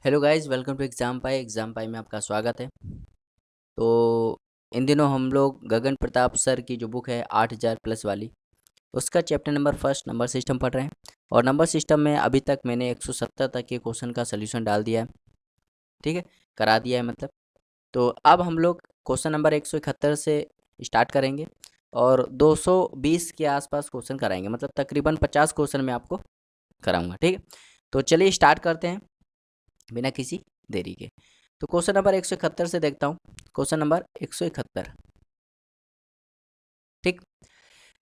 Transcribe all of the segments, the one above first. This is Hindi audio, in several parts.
Hello guys, welcome to exam pi में आपका स्वागत है। तो इन दिनों हम लोग गगन प्रताप सर की जो बुक है 8000 प्लस वाली, उसका chapter number first number system पढ़ रहे हैं। और नंबर सिस्टम में अभी तक मैंने 170 तक के क्वेश्चन का सोल्यूशन डाल दिया है। ठीक है, करा दिया है मतलब। तो अब हम लोग क्वेश्चन नंबर 171 से स्टार्ट करेंगे और 220 के आसपास क्वेश्चन कराएंगे, मतलब तकरीबन 50 क्वेश्चन मैं आपको कराऊंगा। ठीक है, तो चलिए स्टार्ट करते हैं बिना किसी देरी के। तो क्वेश्चन नंबर 171 से देखता हूँ। क्वेश्चन नंबर 171, ठीक।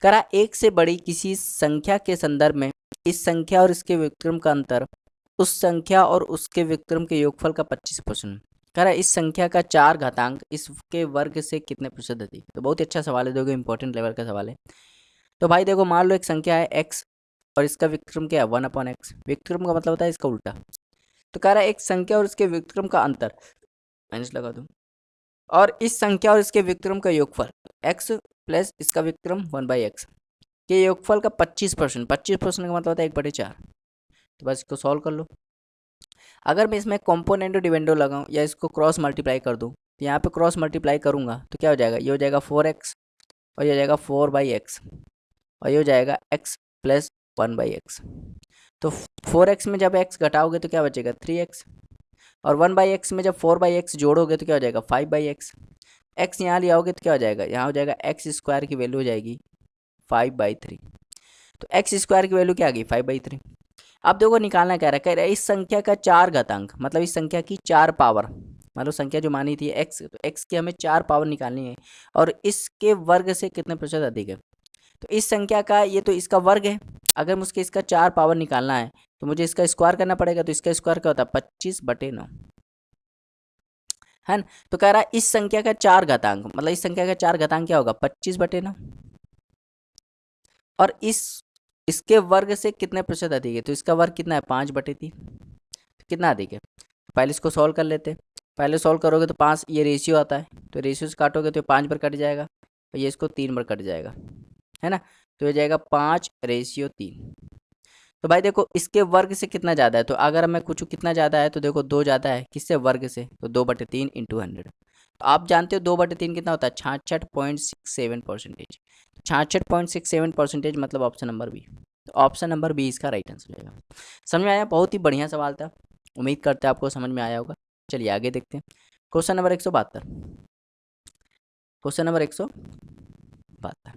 करा एक से बड़ी किसी संख्या के संदर्भ में इस संख्या और इसके व्युत्क्रम का अंतर उस संख्या और उसके व्युत्क्रम के योगफल का 25%। कह रहा है इस संख्या का 4 घातांक इसके वर्ग से कितने प्रतिशत अधिक। तो बहुत ही अच्छा सवाल है, देखो इंपॉर्टेंट लेवल का सवाल है। तो भाई देखो, मान लो एक संख्या है x और इसका व्युत्क्रम क्या है 1/x। व्युत्क्रम का मतलब होता है इसका उल्टा। तो कह रहा है एक संख्या और इसके व्युत्क्रम का अंतर, माइनस लगा दूं, और इस संख्या और इसके व्युत्क्रम का योगफल x प्लस इसका व्युत्क्रम 1/x के योगफल का 25%। 25% का मतलब होता है 1/4। तो बस इसको सॉल्व कर लो। अगर मैं इसमें कॉम्पोनेंटो डिविडेंडो लगाऊं या इसको क्रॉस मल्टीप्लाई कर दूं, तो यहाँ पे क्रॉस मल्टीप्लाई करूंगा तो क्या हो जाएगा, ये हो जाएगा 4x और ये हो जाएगा 4/x और ये हो जाएगा x प्लस 1/x। तो 4x में जब x घटाओगे तो क्या बचेगा 3x, और 1/x में जब 4/x जोड़ोगे तो क्या हो जाएगा 5/x। x यहाँ ले आओगे तो क्या हो जाएगा, यहाँ हो जाएगा एक्स स्क्वायर की वैल्यू हो जाएगी 5/3। तो एक्स स्क्वायर की वैल्यू क्या आ गई 5/3। अब देखो निकालना क्या रहा है, कह रहा है इस संख्या का 4 घातांक, मतलब इस संख्या की 4 पावर। मतलब संख्या जो मानी थी x, तो x की हमें 4 पावर निकालनी है और इसके वर्ग से कितने प्रतिशत अधिक है। तो इस संख्या का ये तो इसका वर्ग है, अगर मुझे इसका 4 पावर निकालना है तो मुझे इसका स्क्वायर करना पड़ेगा। तो इसका स्क्वायर क्या होता है 25/9, है ना। तो कह रहा है इस संख्या का 4 घातांक, मतलब इस संख्या का 4 घातांक क्या होगा 25/9, और इसके वर्ग से कितने प्रतिशत अधिक है। तो इसका वर्ग कितना है 5/3, तो कितना अधिक है। पहले इसको सॉल्व कर लेते हैं। पहले सॉल्व करोगे तो 5, ये रेशियो आता है, तो रेशियो से काटोगे तो 5 पर कट जाएगा और ये इसको 3 पर कट जाएगा, है ना। तो ये जाएगा 5/3। तो भाई देखो इसके वर्ग से कितना ज़्यादा है, तो अगर मैं पूछूँ कितना ज़्यादा है तो देखो 2 ज़्यादा है, किससे, वर्ग से। तो 2/3 इंटू 100। तो आप जानते हो 2/3 कितना होता है 66.67%। 66.67% मतलब ऑप्शन नंबर बी। तो ऑप्शन नंबर बी इसका राइट आंसर हो जाएगा। समझ में आया, बहुत ही बढ़िया सवाल था, उम्मीद करते हैं आपको समझ में आया होगा। चलिए आगे देखते हैं। Question number 172। क्वेश्चन नंबर 172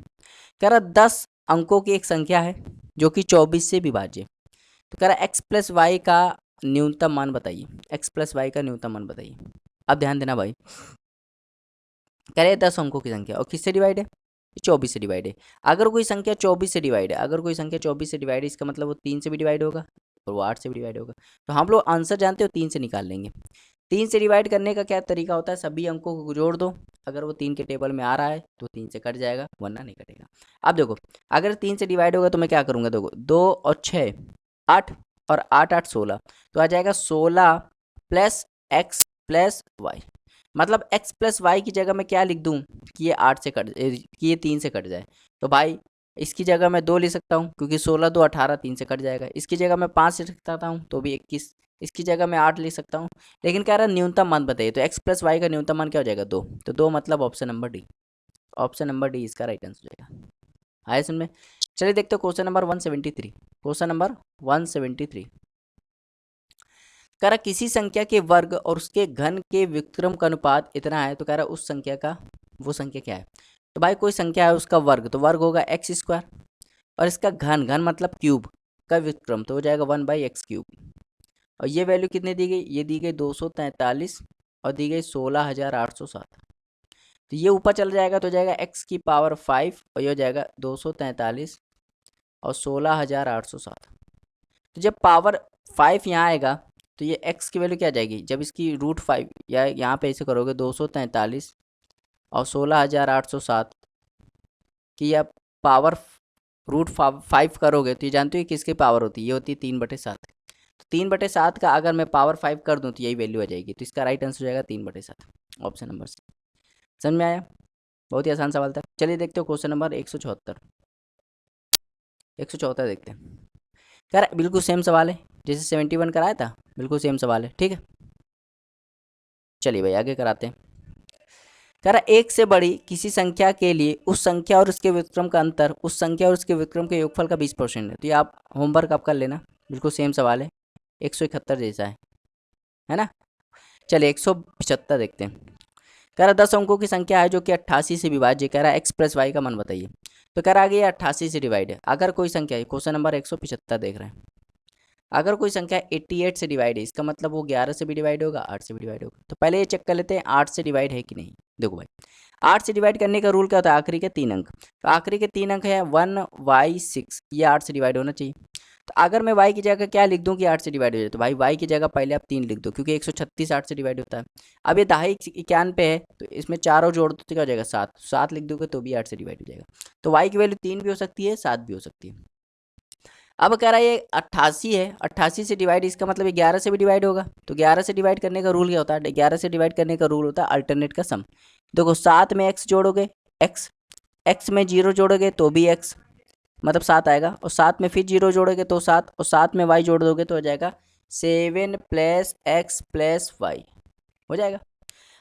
कह रहा 10 अंकों की एक संख्या है जो कि 24 से विभाज्य। तो कह रहा है एक्स प्लस वाई का न्यूनतम मान बताइए। एक्स प्लस वाई का न्यूनतम मान बताइए। अब ध्यान देना भाई, कह रहे 10 अंकों की संख्या और किससे डिवाइड है, 24 से डिवाइड है। अगर कोई संख्या 24 से डिवाइड है, अगर कोई संख्या 24 से डिवाइड है, इसका मतलब वो 3 से भी डिवाइड होगा और वो 8 से भी डिवाइड होगा। तो हम लोग आंसर जानते हो 3 से निकाल लेंगे। 3 से डिवाइड करने का क्या तरीका होता है, सभी अंकों को जोड़ दो। अगर वो 3 के टेबल में आ रहा है तो 3 से कट जाएगा, वरना नहीं कटेगा। अब देखो, अगर 3 से डिवाइड होगा तो मैं क्या करूँगा, देखो 2 और 6 8, और 8 8 16, तो आ जाएगा 16 प्लस एक्स प्लस वाई। मतलब x प्लस वाई की जगह मैं क्या लिख दूं कि ये 8 से कि ये 3 से कट जाए। तो भाई इसकी जगह मैं 2 लिख सकता हूँ, क्योंकि 16 2 18, 3 से कट जाएगा। इसकी जगह मैं 5 लिख सकता हूँ, तो भी 21। इसकी जगह मैं 8 लिख सकता हूँ। लेकिन कह रहा है न्यूनतम मान बताइए, तो x प्लस वाई का न्यूनतम मान क्या हो जाएगा 2। तो 2 मतलब option number D. Option number D इसका राइट आंसर हो जाएगा। आए सुन में। चलिए देखते हो क्वेश्चन नंबर 173। क्वेश्चन नंबर 173 कह रहा किसी संख्या के वर्ग और उसके घन के व्युत्क्रम का अनुपात इतना है। तो कह रहा उस संख्या का, वो संख्या क्या है। तो भाई कोई संख्या है उसका वर्ग, तो वर्ग होगा एक्स स्क्वायर, और इसका घन, घन मतलब क्यूब का व्युत्क्रम, तो हो जाएगा 1/x³। और ये वैल्यू कितनी दी गई, ये दी गई 243 और दी गई 16,807। तो ये ऊपर चल जाएगा तो हो जाएगा x⁵ और ये हो जाएगा 243 और 16,807। तो जब पावर 5 यहाँ आएगा तो ये x की वैल्यू क्या आ जाएगी, जब इसकी √5 या यहाँ पे ऐसे करोगे 243 और 16,807 की या पावर √5 करोगे तो ये जानते हो किसकी पावर होती है, ये होती है 3/7। तो 3/7 का अगर मैं पावर 5 कर दूँ तो यही वैल्यू आ जाएगी। तो इसका राइट आंसर हो जाएगा 3/7, ऑप्शन नंबर सी। समझ में आया, बहुत ही आसान सवाल था। चलिए देखते हो क्वेश्चन नंबर 174। 174 देखते हैं। यार बिल्कुल सेम सवाल है जैसे 71 कराया था, बिल्कुल सेम सवाल है, ठीक है। चलिए भाई आगे कराते हैं। कह रहा एक से बड़ी किसी संख्या के लिए उस संख्या और उसके व्युत्क्रम का अंतर उस संख्या और उसके व्युत्क्रम के योगफल का 20% है। तो ये आप होमवर्क आप कर लेना, बिल्कुल सेम सवाल है, 171 जैसा है ना। चलिए 175 देखते हैं। कह रहा 10 अंकों की संख्या है जो कि 88 से विभाज्य। कह रहा एक्स प्लस वाई का मान बताइए। तो कह रहा आगे 88 से डिवाइड है। अगर कोई संख्या है, क्वेश्चन नंबर 175 देख रहे हैं, अगर कोई संख्या 88 से डिवाइड है, इसका मतलब वो 11 से भी डिवाइड होगा, 8 से भी डिवाइड होगा। तो पहले ये चेक कर लेते हैं 8 से डिवाइड है कि नहीं। देखो भाई 8 से डिवाइड करने का रूल क्या होता है, आखिरी के 3 अंक। तो आखिरी के 3 अंक है 1y6, ये 8 से डिवाइड होना चाहिए। तो अगर मैं y की जगह क्या लिख दूं कि 8 से डिवाइड हो जाए, तो भाई y की जगह पहले आप 3 लिख दो, क्योंकि 136 8 से डिवाइड होता है। अब ये 2.91 है, तो इसमें 4 और जोड़ दो तो क्या हो जाएगा 7, 7 लिख दोगे तो भी 8 से डिवाइड हो जाएगा। तो y की वैल्यू 3 भी हो सकती है, 7 भी हो सकती है। अब कह रहा है ये 88 है, 88 से डिवाइड, इसका मतलब ये 11 से भी डिवाइड होगा। तो 11 से डिवाइड करने का रूल क्या होता है, 11 से डिवाइड करने का रूल होता है अल्टरनेट का सम। देखो 7 में x जोड़ोगे x में 0 जोड़ोगे तो भी x, मतलब 7 आएगा, और 7 में फिर 0 जोड़ोगे तो 7, और 7 में y जोड़ दोगे तो हो जाएगा 7 प्लस x प्लस वाई, हो जाएगा।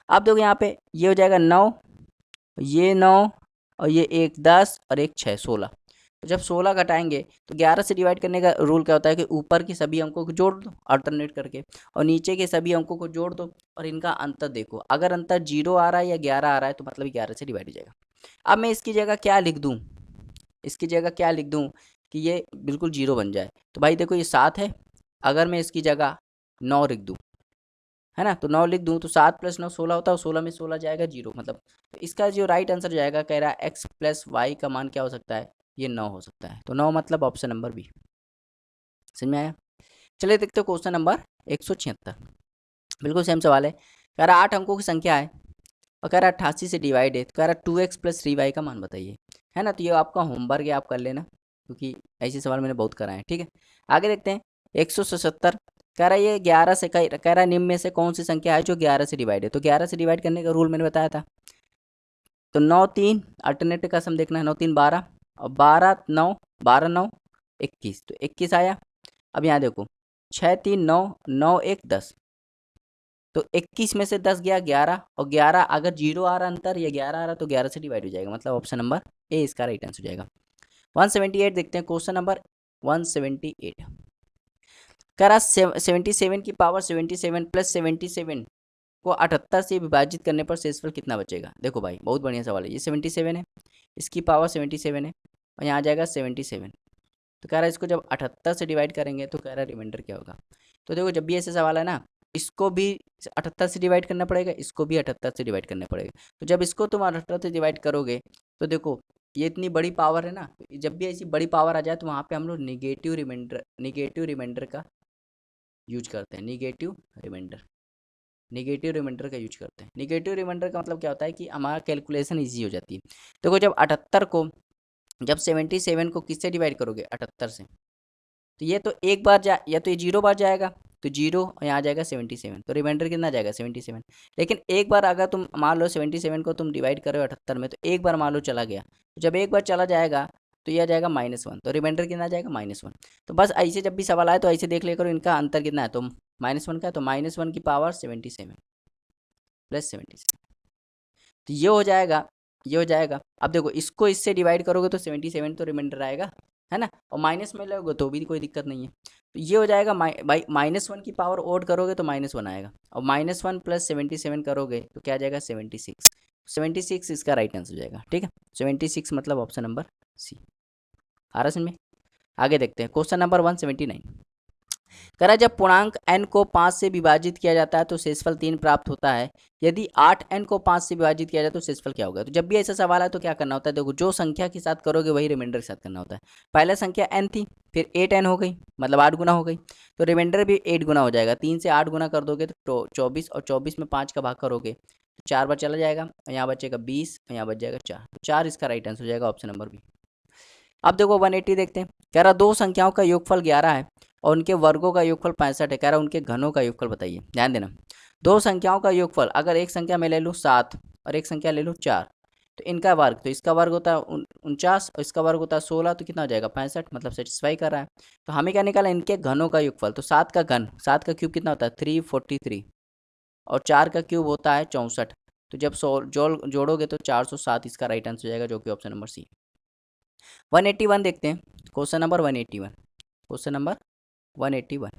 अब देखो यहाँ पे ये हो जाएगा 9, ये 9, और ये 1 10 और 1 6 16। तो जब 16 घटाएंगे तो 11 से डिवाइड करने का रूल क्या होता है कि ऊपर के सभी अंकों को जोड़ दो अल्टरनेट करके, और नीचे के सभी अंकों को जोड़ दो, और इनका अंतर देखो, अगर अंतर 0 आ रहा है या 11 आ रहा है तो मतलब 11 से डिवाइड हो जाएगा। अब मैं इसकी जगह क्या लिख दूँ, इसकी जगह क्या लिख दूँ कि ये बिल्कुल 0 बन जाए। तो भाई देखो ये 7 है, अगर मैं इसकी जगह 9 लिख दूँ, है ना, तो 9 लिख दूँ तो 7 + 9 16 होता है, और 16 में 16 जाएगा 0, मतलब तो इसका जो राइट आंसर जाएगा, कह रहा है एक्स प्लस वाई का मान क्या हो सकता है, ये 9 हो सकता है। तो 9 मतलब ऑप्शन नंबर बी। समझ में आया। चलिए देखते हो क्वेश्चन नंबर 176, बिल्कुल सेम सवाल है। कह रहा 8 अंकों की संख्या है और कह रहा 88 से डिवाइड है। तो कह रहा 2x + 3y का मान बताइए, है ना। तो ये आपका होमवर्क है, आप कर लेना, क्योंकि ऐसे सवाल मैंने बहुत कराए हैं, ठीक है। आगे देखते हैं 177। कह रहा ये 11 से कह रहा निम्न में से कौन सी संख्या है जो 11 से डिवाइड है। तो 11 से डिवाइड करने का रूल मैंने बताया था। तो 9 3 अल्टरनेटिव का सम देखना है, 9 3 12, और 12 9 12 9 21, तो 21 आया। अब यहाँ देखो 6 3 9 9 1 10, तो 21 में से 10 गया 11, और 11 अगर 0 आ रहा अंतर या 11 आ रहा तो 11 से डिवाइड हो जाएगा, मतलब ऑप्शन नंबर ए इसका राइट आंसर हो जाएगा। 178 देखते हैं, क्वेश्चन नंबर 178। कह रहा 77 की पावर 77 + 77 को 78 से विभाजित करने पर शेषफल कितना बचेगा। देखो भाई बहुत बढ़िया सवाल है। ये 77 है, इसकी पावर 77 है, और यहाँ आ जाएगा 77। तो कह रहा है इसको जब 78 से डिवाइड करेंगे तो कह रहा है रिमाइंडर क्या होगा। तो देखो जब भी ऐसे सवाल है ना, इसको भी 78 से डिवाइड करना पड़ेगा, इसको भी 78 से डिवाइड करना पड़ेगा। तो जब इसको तुम 78 से डिवाइड करोगे तो देखो ये इतनी बड़ी पावर है ना, तो जब भी ऐसी बड़ी पावर आ जाए तो वहाँ पे हम लोग निगेटिव रिमाइंडर का यूज करते हैं। निगेटिव रिमाइंडर का यूज करते हैं। निगेटिव रिमाइंडर का मतलब क्या होता है कि हमारा कैलकुलेशन ईजी हो जाती है। देखो जब 78 को, जब 77 को किससे डिवाइड करोगे 78 से, तो ये तो एक बार या तो ये 0 बार जाएगा, तो 0, और यहाँ आ जाएगा 77, तो रिमाइंडर कितना जाएगा 77। लेकिन एक बार अगर तुम मान लो 77 को तुम डिवाइड करो 78 में, तो एक बार मान लो चला गया, तो जब एक बार चला जाएगा तो यह आ जाएगा -1, तो रिमाइंडर कितना आ जाएगा -1। तो बस ऐसे जब भी सवाल आए तो ऐसे देख ले करो इनका अंतर कितना है, तो -1 का है, तो -1 की पावर 77 + 77, तो ये हो जाएगा, ये हो जाएगा। अब देखो इसको इससे डिवाइड करोगे तो 77 तो रिमाइंडर आएगा, है ना, और माइनस में लोगे तो भी कोई दिक्कत नहीं है। तो ये हो जाएगा भाई -1 की पावर ओड करोगे तो -1 आएगा, और -1 + 77 करोगे तो क्या आ जाएगा 76। 76 इसका राइट आंसर हो जाएगा, ठीक है। 76 मतलब ऑप्शन नंबर सी। आ रहा समझ में। आगे देखते हैं क्वेश्चन नंबर 179। कह रहा है जब पूर्णांक n को 5 से विभाजित किया जाता है तो शेषफल 3 प्राप्त होता है। यदि 8n को 5 से विभाजित किया जाए तो शेषफल क्या होगा। तो जब भी ऐसा सवाल है तो क्या करना होता है, देखो जो संख्या के साथ करोगे वही रिमाइंडर के साथ करना होता है। पहला संख्या n थी, फिर 8n हो गई, मतलब 8 गुना हो गई, तो रिमाइंडर भी 8 गुना हो जाएगा। 3 से 8 गुना कर दोगे तो 24, और 24 में 5 का भाग करोगे तो 4 बार चला जाएगा, और यहाँ बचेगा 20, और यहाँ बच जाएगा 4, तो 4 इसका राइट आंसर हो जाएगा ऑप्शन नंबर बी। अब देखो 180 देखते हैं। कह रहा दो संख्याओं का योगफल 11 है और उनके वर्गों का योगफल 65 है। कह रहा उनके घनों का योगफल बताइए। ध्यान देना, दो संख्याओं का योगफल, अगर एक संख्या में ले लूँ 7 और एक संख्या ले लूँ 4, तो इनका वर्ग, तो इसका वर्ग होता है 49 और इसका वर्ग होता है 16, तो कितना हो जाएगा 65, मतलब सेटिस्फाई कर रहा है। तो हमें क्या निकाला, इनके घनों का योगफल। तो 7 का घन, 7 का क्यूब कितना होता है 343, और 4 का क्यूब होता है 64। तो जब जोड़ोगे तो 407 इसका राइट आंसर हो जाएगा, जो कि ऑप्शन नंबर सी। 181 देखते हैं, क्वेश्चन नंबर 181। Question number 181।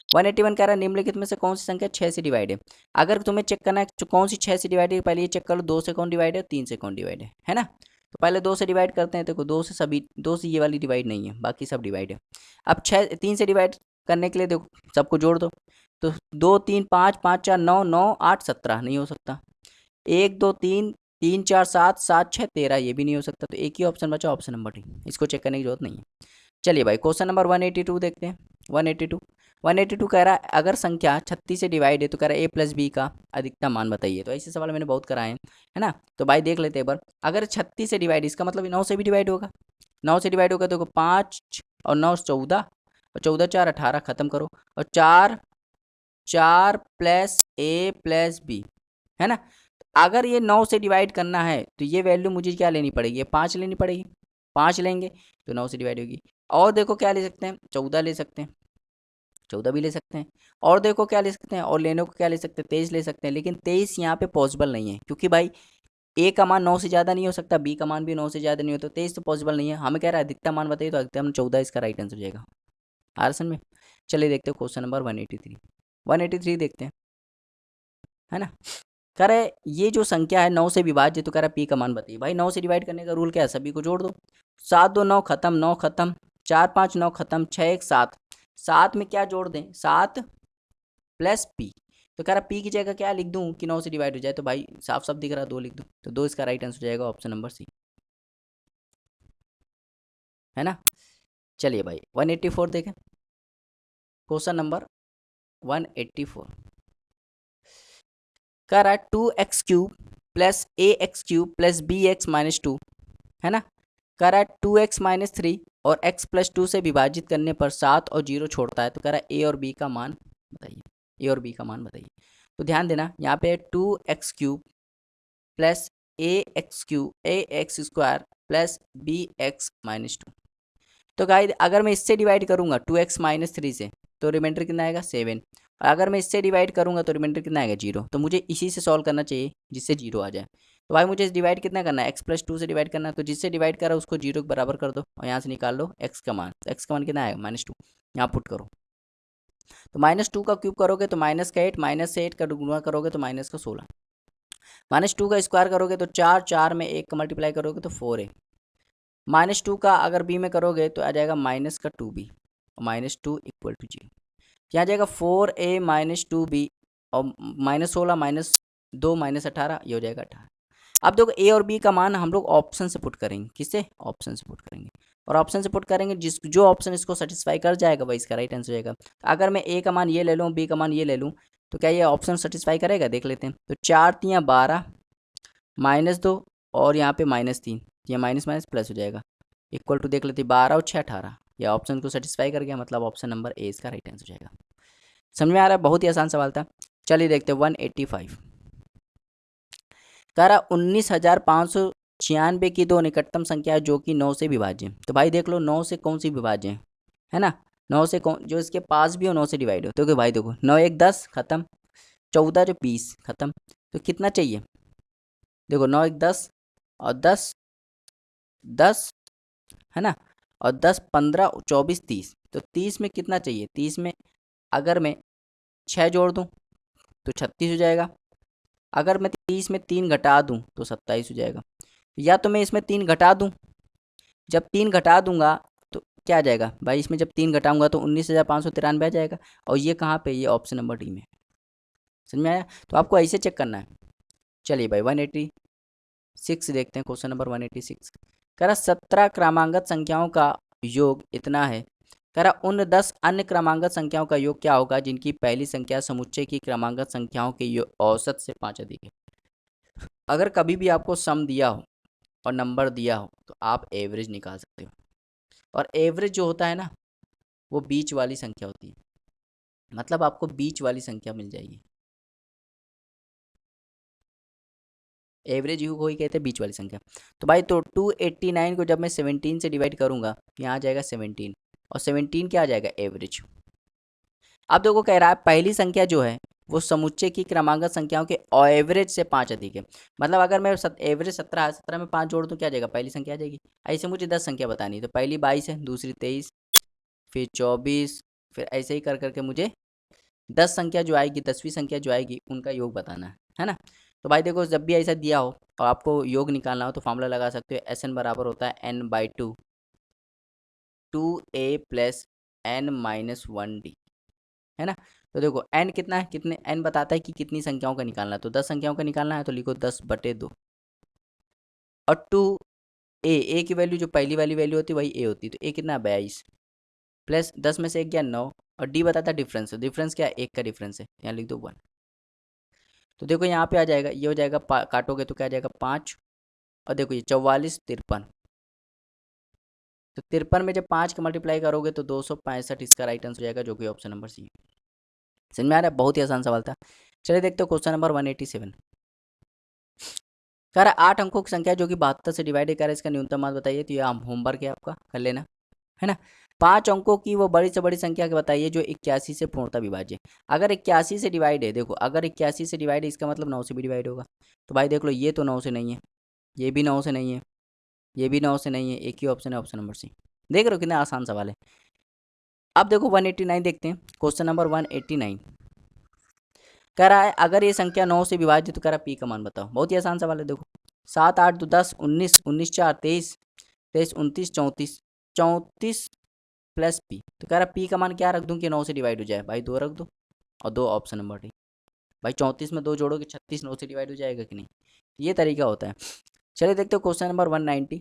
181 कह रहा है निम्नलिखित में से कौन सी संख्या 6 से डिवाइड है। अगर तुम्हें चेक करना है तो कौन सी 6 से डिवाइड है, पहले ये चेक कर लो 2 से कौन डिवाइड है, 3 से कौन डिवाइड है ना। तो पहले 2 से डिवाइड करते हैं। देखो 2 से सभी, 2 से ये वाली डिवाइड नहीं है, बाकी सब डिवाइड है। अब 3 से डिवाइड करने के लिए देखो सबको जोड़ दो। तो 2 3 5 5 4 9 9 8 17 नहीं हो सकता। 1 2 3 3 4 7 7 6 13 ये भी नहीं हो सकता। तो एक ही ऑप्शन बचा, ऑप्शन नंबर डी, इसको चेक करने की जरूरत नहीं है। चलिए भाई क्वेश्चन नंबर 182 देखते हैं। 182 कह रहा है अगर संख्या 36 से डिवाइड है तो कह रहा है a प्लस बी का अधिकतम मान बताइए। तो ऐसे सवाल मैंने बहुत कराए हैं, है ना। तो भाई देख लेते हैं एक बार। अगर 36 से डिवाइड, इसका मतलब 9 से भी डिवाइड होगा। 9 से डिवाइड होगा तो 5 और 9 14, और 14 4 18, खत्म करो। और 4 4 प्लस a प्लस बी, है ना। अगर ये 9 से डिवाइड करना है तो ये वैल्यू मुझे क्या लेनी पड़ेगी, ये 5 लेनी पड़ेगी। 5 लेंगे तो 9 से डिवाइड होगी। और देखो क्या ले सकते हैं, 14 ले सकते हैं, 14 भी ले सकते हैं। और देखो क्या ले सकते हैं, और लेने को क्या ले सकते हैं, 23 ले सकते हैं। लेकिन 23 यहाँ पे पॉसिबल नहीं है, क्योंकि भाई ए का मान 9 से ज़्यादा नहीं हो सकता, बी का मान भी 9 से ज़्यादा नहीं हो, तो 23 तो पॉसिबल नहीं है। हमें कह रहा है अधिकतम मान बताइए, तो अधिकतम 14 इसका राइट आंसर हो जाएगा आरसन में। चलिए देखते हैं क्वेश्चन नंबर 183। 183 देखते हैं, है ना। कह रहा है ये जो संख्या है 9 से विभाज्य, तो कह रहा है पी का मान बताइए। भाई 9 से डिवाइड करने का रूल क्या है, सभी को जोड़ दो। 7 2 9 खत्म, 9 खत्म, 4 5 9 खत्म, 6 1 7। 7 में क्या जोड़ दें, 7 प्लस पी। तो कह रहा पी की जगह क्या लिख दूं कि 9 से डिवाइड हो जाए। तो भाई साफ साफ दिख रहा है 2 लिख दूं, तो 2 इसका राइट आंसर हो जाएगा, ऑप्शन नंबर सी, है ना। चलिए भाई 184 देखें, क्वेश्चन नंबर 184। कह रहा है 2x³ plus ax³ plus bx-2, है ना। कह रहा है 2x-3 और x प्लस 2 से विभाजित करने पर 7 और 0 छोड़ता है। तो कह रहा है a और b का मान बताइए, a और b का मान बताइए। तो ध्यान देना यहाँ पे 2x³ plus ax² plus bx-2। तो गाइस अगर मैं इससे डिवाइड करूंगा 2x-3 से, तो रिमाइंडर कितना आएगा 7। और अगर मैं इससे डिवाइड करूंगा तो रिमाइंडर कितना आएगा 0। तो मुझे इसी से सॉल्व करना चाहिए जिससे 0 आ जाए। तो भाई मुझे डिवाइड कितना करना है, x प्लस 2 से डिवाइड करना है। तो जिससे डिवाइड करा उसको 0 के बराबर कर दो, और यहाँ से निकाल लो x का मान। तो x का मान कितना आएगा -2, यहाँ पुट करो। तो -2 का क्यूब करोगे तो -8, माइनस से 8 का गुणा करोगे तो -16, -2 का स्क्वायर करोगे तो 4, 4 में 1 का मल्टीप्लाई करोगे तो 4a। -2 का अगर b में करोगे तो आ जाएगा -2b, और -2 इक्वल टू 0। क्या आ जाएगा 4a -2b, और -16 -2 -18, ये हो जाएगा 18। अब देखो a और b का मान हम लोग ऑप्शन से पुट करेंगे, किससे, ऑप्शन से पुट करेंगे। और ऑप्शन से पुट करेंगे, जो ऑप्शन इसको सेटिस्फाई कर जाएगा वही इसका राइट आंसर हो जाएगा। अगर मैं a का मान ये ले लूँ, b का मान ये ले लूँ, तो क्या ये ऑप्शन सेटिस्फाई करेगा, देख लेते हैं। तो 4 3 12, -2 और यहाँ पे -3, ये माइनस माइनस प्लस हो जाएगा, इक्वल टू देख लेते हैं 12 और 6 18। यह ऑप्शन को सेटिस्फाई कर गया, मतलब ऑप्शन नंबर ए इसका राइट आंसर हो जाएगा। समझ में आ रहा है, बहुत ही आसान सवाल था। चलिए देखते हैं 185। कह रहा 19,596 की दो निकटतम संख्या है जो कि 9 से विभाज्य है। तो भाई देख लो 9 से कौन सी विभाज्य है ना। 9 से कौन जो इसके पास भी हो 9 से डिवाइड हो। तो भाई देखो 9 1 10 खत्म, 14 जो 20 खत्म। तो कितना चाहिए, देखो 9 1 10 और 10 10, है ना। और 10 15 24 30, तो 30 में कितना चाहिए, 30 में अगर मैं 6 जोड़ दूं तो 36 हो जाएगा। अगर मैं 30 में 3 घटा दूं तो 27 हो जाएगा। या तो मैं इसमें 3 घटा दूं, जब 3 घटा दूंगा तो क्या आ जाएगा भाई, इसमें जब 3 घटाऊंगा तो 19,593 आ जाएगा। और ये कहाँ पे, ये ऑप्शन नंबर डी में। समझ में आया, तो आपको ऐसे चेक करना है। चलिए भाई 186 देखते हैं, क्वेश्चन नंबर 186। कह रहा 17 क्रमांगत संख्याओं का योग इतना है। कह रहा उन 10 अन्य क्रमांगत संख्याओं का योग क्या होगा जिनकी पहली संख्या समुच्चय की क्रमांगत संख्याओं के औसत से 5 अधिक है। अगर कभी भी आपको सम दिया हो और नंबर दिया हो तो आप एवरेज निकाल सकते हो। और एवरेज जो होता है ना, वो बीच वाली संख्या होती है, मतलब आपको बीच वाली संख्या मिल जाएगी। एवरेज यू को ही कहते हैं बीच वाली संख्या। तो भाई तो 289 को जब मैं 17 से डिवाइड करूंगा, यहाँ आ जाएगा 17, और 17 क्या आ जाएगा, एवरेज। अब देखो कह रहा है पहली संख्या जो है वो समुच्चय की क्रमांकन संख्याओं के एवरेज से 5 अधिक है। मतलब अगर मैं एवरेज 17 है, 17 में 5 जोड़ दूँ क्या आ जाएगा, पहली संख्या आ जाएगी। ऐसे मुझे 10 संख्या बतानी है, तो पहली 22 है, दूसरी 23, फिर 24, फिर ऐसे ही कर करके मुझे 10 संख्या जो आएगी, 10वीं संख्या जो आएगी उनका योग बताना है ना। तो भाई देखो जब भी ऐसा दिया हो और आपको योग निकालना हो तो फॉर्मूला लगा सकते हो, एस एन बराबर होता है n/2, 2a प्लस n-1d, है ना। तो देखो n कितना है, कितने n बताता है कि कितनी संख्याओं का निकालना है, तो 10 संख्याओं का निकालना है तो लिखो 10/2, और 2a की वैल्यू जो पहली वाली वैल्यू होती है वही a होती है, तो a कितना है 22, प्लस 10 में से 1 गया 9, और d बताता है डिफरेंस, डिफरेंस क्या है, 1 का डिफरेंस है, यहाँ लिख दो 1। तो देखो यहाँ पे आ जाएगा, ये हो जाएगा काटोगे तो क्या आ जाएगा 5, और देखो ये 44, 53, तो 53 में जब 5 का मल्टीप्लाई करोगे तो 265 इसका राइट आंसर हो जाएगा, जो कि ऑप्शन नंबर सी। समझ में आ रहा है, बहुत ही आसान सवाल था। चलिए देखते हो क्वेश्चन नंबर 187। कह रहा है 8 अंकों की संख्या जो कि 72 से डिवाइड है, कह रहा है इसका न्यूनतम मान बताइए। तो ये होमवर्क है आपका, कर लेना, है ना। 5 अंकों की वो बड़ी से बड़ी संख्या के बताइए जो 81 से पूर्णतः विभाज्य। अगर 81 से डिवाइड है, देखो अगर 81 से डिवाइड है इसका मतलब 9 से भी डिवाइड होगा। तो भाई देख लो ये तो 9 से नहीं है, ये भी 9 से नहीं है, ये भी 9 से नहीं है, एक ही ऑप्शन है, ऑप्शन नंबर सी। देख रहे हो कितना आसान सवाल है। अब देखो 189 देखते हैं, क्वेश्चन नंबर 189 कह रहा है अगर ये संख्या 9 से विभाज्य तो कह रहा है पी का मान बताओ। बहुत ही आसान सवाल है, देखो 7 8 2 10 19 19 4 23 23 29 34 34 प्लस पी। तो कह रहा पी का मान क्या रख दूं कि 9 से डिवाइड हो जाए, भाई 2 रख दो, और 2 ऑप्शन नंबर डी। भाई 34 में 2 जोड़ोगे 36 9 से डिवाइड हो जाएगा कि नहीं, ये तरीका होता है। चलिए देखते हो क्वेश्चन नंबर 190।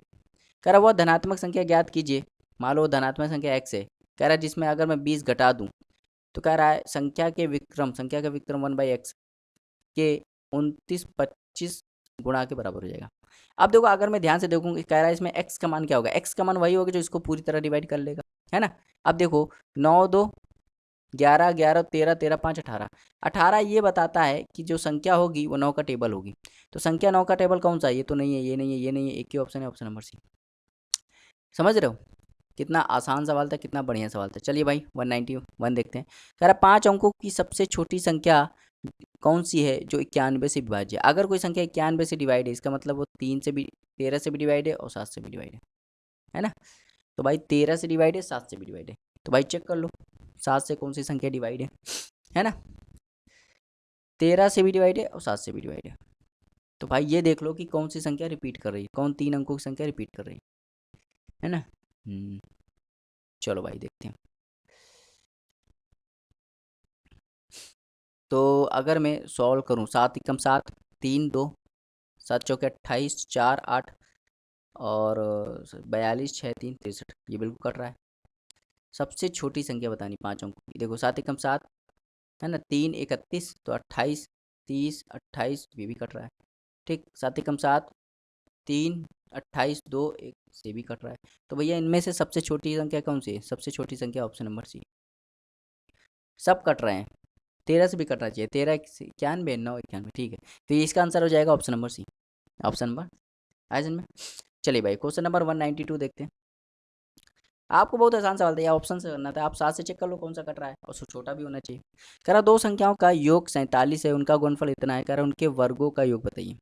कह रहा वह धनात्मक संख्या ज्ञात कीजिए, मान लो धनात्मक संख्या x है, कह रहा है जिसमें अगर मैं 20 घटा दूं तो कह रहा है संख्या का विक्रम 1/x के 29 25 गुणा के बराबर हो जाएगा। अब देखो अगर मैं ध्यान से देखूंगी, कह रहा है इसमें x का मान क्या होगा, x का मान वही होगा जो इसको पूरी तरह डिवाइड कर लेगा, है ना। अब देखो 9 2 11 11 13 13 5 18 18 ये बताता है कि जो संख्या होगी वो 9 का टेबल होगी। तो संख्या 9 का टेबल कौन सा है, ये तो नहीं है, ये नहीं है, ये नहीं है, एक ही ऑप्शन है, ऑप्शन नंबर सी। समझ रहे हो कितना आसान सवाल था, कितना बढ़िया सवाल था। चलिए भाई 191 देखते हैं। कह रहा 5 अंकों की सबसे छोटी संख्या कौन सी है जो 91 से विभाज्य है। अगर कोई संख्या 91 से डिवाइड है इसका मतलब वो 3 से भी 13 से भी डिवाइड है और 7 से भी डिवाइड है ना। तो भाई 13 से डिवाइड है, 7 से भी डिवाइड है, तो भाई चेक कर लो 7 से कौन सी संख्या डिवाइड है ना। 13 से भी डिवाइड है और 7 से भी डिवाइड है, तो भाई ये देख लो कि कौन सी संख्या रिपीट कर रही है, कौन 3 अंकों की संख्या रिपीट कर रही है ना। चलो भाई देखते हैं। तो अगर मैं सॉल्व करूँ, 7 एकम 7 3 2 7 चौके 28 4 8 और 42 6 3 63, ये बिल्कुल कट रहा है। सबसे छोटी संख्या बतानी 5 अंकों की, देखो 7 एकम 7 है ना, 3 31 तो 28 30 28, ये भी कट रहा है। ठीक, 7 एकम 7 3 28 2 1 से भी कट रहा है। तो भैया इनमें से सबसे छोटी संख्या कौन सी है, सबसे छोटी संख्या ऑप्शन नंबर सी। सब कट रहे हैं, 13 से भी कटना चाहिए, 13 91 9 91, ठीक है। तो ये इसका आंसर हो जाएगा option number C, option number आइजन में। चलिए भाई क्वेश्चन नंबर 192 देखते हैं। आपको बहुत आसान सवाल था, ये ऑप्शन से करना था, आप 7 से चेक कर लो कौन सा कट रहा है, और उसको छोटा भी होना चाहिए। कह रहा दो संख्याओं का योग 47 है, उनका गुणनफल इतना है, कह रहा उनके वर्गों का योग बताइए।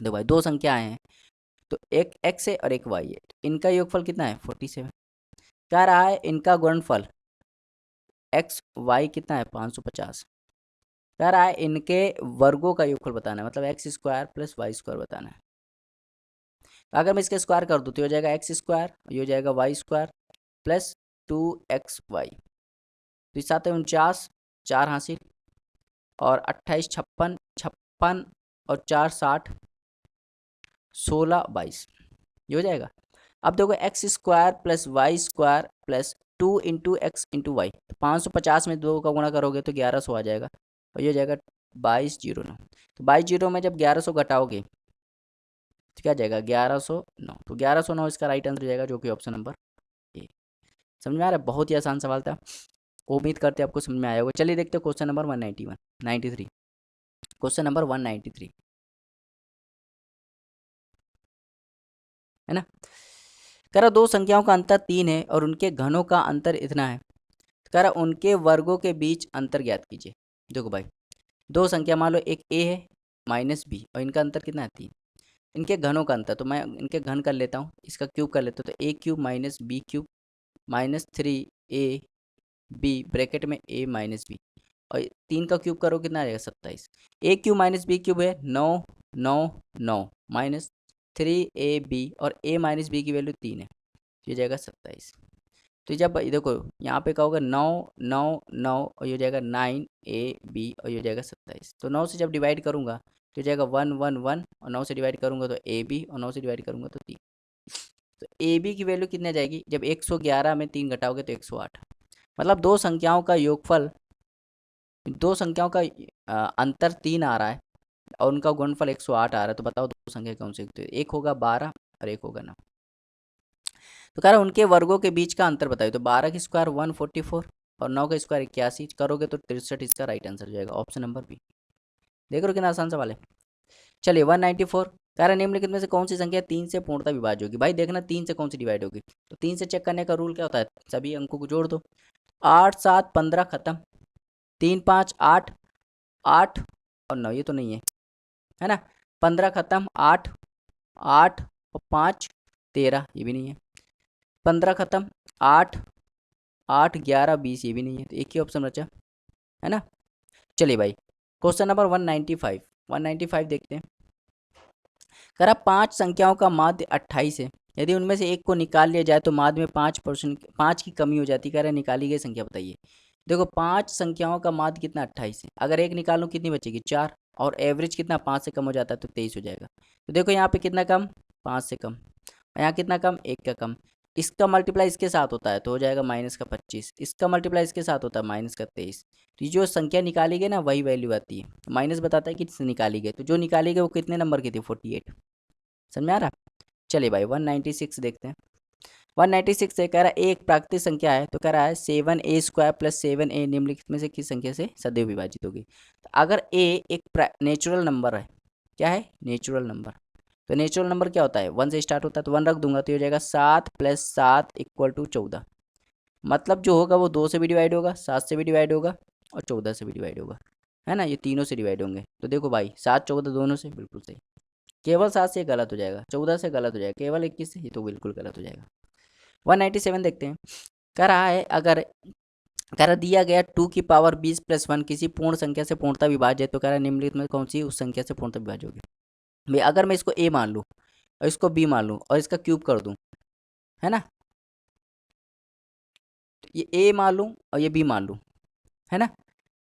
देखो भाई दो संख्याएं हैं, तो एक x है और एक y है, इनका योगफल कितना है 47। कह रहा है इनका गुणनफल x y कितना है 550। कह रहा है इनके वर्गों का योगफल बताना है, मतलब x square plus y square बताना है। तो अगर मैं इसका स्क्वायर कर दूँ तो हो जाएगा एक्स स्क्वायर, ये हो जाएगा वाई स्क्वायर प्लस 2xy, तो इस साथ है 49 4 हासिल, और 28 56 56 और 4 60 16 22, ये हो जाएगा। अब देखो x square plus y square plus 2 into x into y, तो 550 में 2 का गुणा करोगे तो 1100 आ जाएगा, और ये हो जाएगा 2209। तो 2209 में जब 1100 घटाओगे तो क्या जाएगा 1109, तो 1109 इसका राइट आंसर हो जाएगा, जो कि ऑप्शन नंबर ए। समझ में आ रहा है, बहुत ही आसान सवाल था, उम्मीद करते हैं आपको समझ में आया होगा। चलिए देखते हैं क्वेश्चन नंबर 193। क्वेश्चन नंबर 193 है ना। कह रहा दो संख्याओं का अंतर 3 है और उनके घनों का अंतर इतना है। कह रहा उनके वर्गों के बीच अंतर ज्ञात कीजिए। देखो भाई, दो संख्या मान लो, एक ए है माइनस बी, और इनका अंतर कितना है 3। इनके घनों का अंतर, तो मैं इनके घन कर लेता हूँ, इसका क्यूब कर लेता हूँ, तो a cube minus b cube minus 3 a b bracket में ए माइनस बी, और 3 का क्यूब करो कितना आ जाएगा 27। ए क्यूब माइनस बी क्यूब है 9 9 9 माइनस 3 ए बी, और ए माइनस बी की वैल्यू 3 है, तो ये जाएगा 27। तो जब देखो यहाँ पे क्या होगा 9 9 9, और ये हो जाएगा 9 ए बी, और ये हो जाएगा 27। तो 9 से जब डिवाइड करूँगा तो हो जाएगा 1 1 1, और 9 से डिवाइड करूँगा तो ए बी, और 9 से डिवाइड करूँगा तो 3। तो ए बी की वैल्यू कितने जाएगी, जब 111 में 3 घटाओगे तो 108। मतलब दो संख्याओं का योगफल, दो संख्याओं का अंतर 3 आ रहा है और उनका गुणनफल 108 आ रहा है, तो बताओ दो संख्या कौन सी। तो एक होगा 12 और एक होगा 9। तो कह रहा है उनके वर्गों के बीच का अंतर बताइए। तो 12 की स्क्वायर 144 और 9 का स्क्वायर 81 करोगे तो 63 इसका राइट आंसर हो जाएगा, ऑप्शन नंबर बी। देख रहे हो कितना आसान सवाल है। चलिए 194, कह रहा निम्नलिखित में से कौन सी संख्या 3 से पूर्णतः विभाज्य होगी। भाई देखना 3 से कौन सी डिवाइड होगी, तो 3 से चेक करने का रूल क्या होता है, सभी अंकों को जोड़ दो। 8 7 15 खत्म, 3 5 8 8 और 9, ये तो नहीं है ना। 15 खत्म, 8 8 और 5 13, ये भी नहीं है। 15 खत्म, 8 8 11 20, ये भी नहीं है, तो एक ही ऑप्शन बचा, है ना। चलिए भाई क्वेश्चन नंबर 195, 195 देखते हैं। कह रहा 5 संख्याओं का माध्य 28 है, यदि उनमें से एक को निकाल लिया जाए तो माध्य में 5% 5 की कमी हो जाती है। कह रहा निकाली गई संख्या बताइए। देखो 5 संख्याओं का माध्य कितना 28 है, अगर एक निकालूं कितनी बचेगी 4, और एवरेज कितना 5 से कम हो जाता है तो 23 हो जाएगा। तो देखो यहाँ पे कितना कम, 5 से कम, और यहाँ कितना कम, 1 का कम। इसका मल्टीप्लाई इसके साथ होता है तो हो जाएगा माइनस का 25, इसका मल्टीप्लाई इसके साथ होता है माइनस का 23। तो ये जो संख्या निकाली गई ना वही वैल्यू आती है। माइनस बताता है कि निकाली गई, तो जो निकाली गई वो कितने नंबर की थी 48। समझ में आ रहा। चलिए भाई 196 देखते हैं। 196 से कह रहा है एक प्राकृतिक संख्या है, तो कह रहा है 7a² प्लस 7a निम्नलिखित में से किस संख्या से सदैव विभाजित होगी। तो अगर a एक नेचुरल नंबर है, क्या है नेचुरल नंबर, तो नेचुरल नंबर क्या होता है 1 से स्टार्ट होता है, तो 1 रख दूंगा तो ये हो जाएगा 7 + 7 = 14। मतलब जो होगा वो 2 से भी डिवाइड होगा, 7 से भी डिवाइड होगा और 14 से भी डिवाइड होगा, है ना। ये तीनों से डिवाइड होंगे। तो देखो भाई 7 14 दोनों से, बिल्कुल सही। केवल 7 से गलत हो जाएगा, 14 से गलत हो जाएगा, केवल 21 से ये तो बिल्कुल गलत हो जाएगा। 197 देखते हैं। कह रहा है अगर कह रहा दिया गया 2 की पावर 20 + 1 किसी पूर्ण संख्या से पूर्णतः विभाज्य है, तो कह रहा है निम्नलिखित में कौन सी उस संख्या से पूर्णतः विभाज्य होगी। भाई अगर मैं इसको a मान लूँ और इसको b मान लूँ और इसका क्यूब कर दूँ, है ना, तो ये a मान लूँ और ये b मान लूँ, है ना।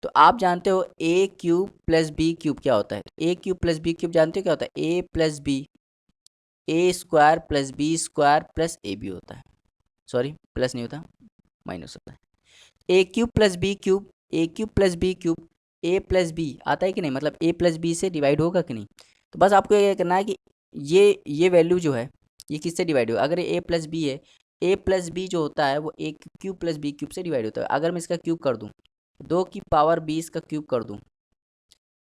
तो आप जानते हो a³ + b³ क्या होता है। a³ + b³ जानते हो क्या होता है, a + b a² + b² + ab होता है। सॉरी प्लस नहीं होता, माइनस होता है। a³ + b³ a³ + b³ a + b आता है कि नहीं, मतलब a + b से डिवाइड होगा कि नहीं। तो बस आपको ये करना है कि ये वैल्यू जो है ये किससे डिवाइड होगा। अगर ये a + b है, a + b जो होता है वो a³ + b³ से डिवाइड होता है। अगर मैं इसका क्यूब कर दूँ, 2 की पावर 20 का क्यूब कर दूँ